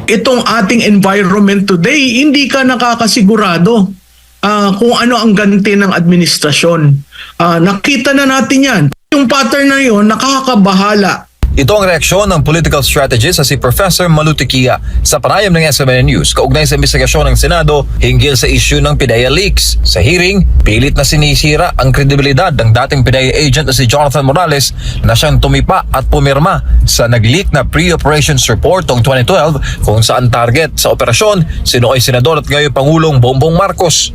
itong ating environment today, hindi ka nakakasigurado kung ano ang ganti ng administrasyon. Nakita na natin yan. Yung pattern na yun, nakakabahala. Ito ang reaksyon ng political strategist si Professor Malu Tequia sa panayam ng SMN News kaugnay sa investigasyon ng Senado hinggil sa issue ng PIDEA leaks. Sa hearing, pilit na sinisira ang kredibilidad ng dating PIDEA agent na si Jonathan Morales na siyang tumipa at pumirma sa nag-leak na pre-operations report noong 2012 kung saan target sa operasyon si noong Senador at ngayon Pangulong Bongbong Marcos.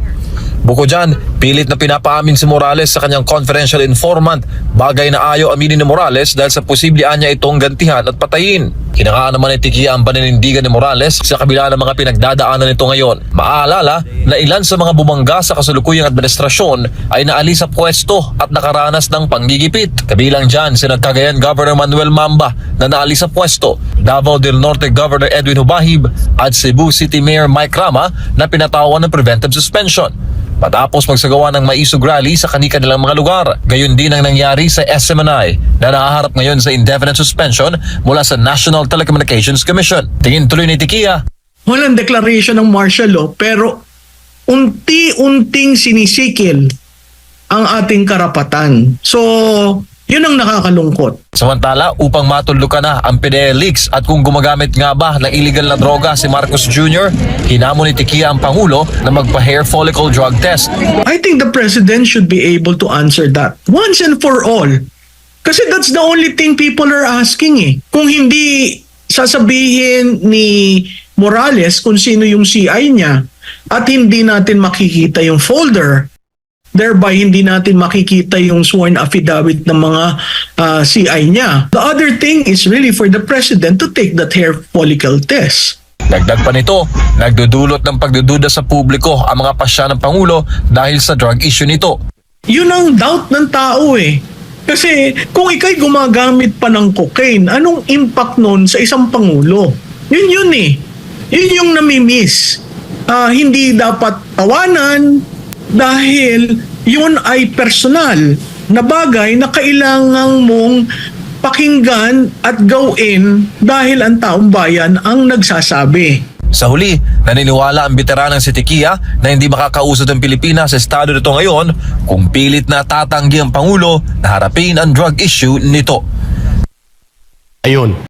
Bukod dyan, pilit na pinapaamin si Morales sa kanyang confidential informant, bagay na ayaw aminin ni Morales dahil sa posibleng niya itong gantihan at patayin. Hinangaan naman ni Tequia ang paninindigan ni Morales sa kabila ng mga pinagdadaanan nito ngayon. Maaalala na ilan sa mga bumangga sa kasalukuyang administrasyon ay naalis sa pwesto at nakaranas ng panggigipit. Kabilang dyan si Cagayan Governor Manuel Mamba na naalis sa pwesto, Davao del Norte Governor Edwin Hubahib at Cebu City Mayor Mike Rama na pinatawan ng preventive suspension matapos magsagawa ng maisog rally sa kanilang mga lugar. Gayon din ang nangyari sa SMNI na nahaharap ngayon sa indefinite suspension mula sa National Telecommunications Commission. Tingin tuloy ni Tequia, Walang declaration ng martial law pero unti-unting sinisikil ang ating karapatan. So, yun ang nakakalungkot. samantala upang matuldukan na ang PIDEA leaks at kung gumagamit nga ba ng illegal na droga si Marcos Jr., hinamon ni Tequia ang Pangulo na magpa-hair follicle drug test. I think the President should be able to answer that once and for all. Kasi that's the only thing people are asking eh. Kung hindi sasabihin ni Morales kung sino yung CI niya at hindi natin makikita yung folder, thereby hindi natin makikita yung sworn affidavit ng mga CI niya. The other thing is really for the President to take that hair follicle test. Dagdag pa nito, nagdudulot ng pagdududa sa publiko ang mga pasya ng Pangulo dahil sa drug issue nito. Yun ang doubt ng tao eh. Kasi kung ikay gumagamit pa ng cocaine, anong impact nun sa isang Pangulo? Yun eh. Yun yung namimiss. Hindi dapat tawanan dahil yun ay personal na bagay na kailangan mong pakinggan at gawin dahil ang taong bayan ang nagsasabi. Sa huli, naniniwala ang veteranang si Tequia na hindi makakausad ang Pilipinas sa estado nito ngayon kung pilit na tatanggi ang Pangulo na harapin ang drug issue nito. Ayun.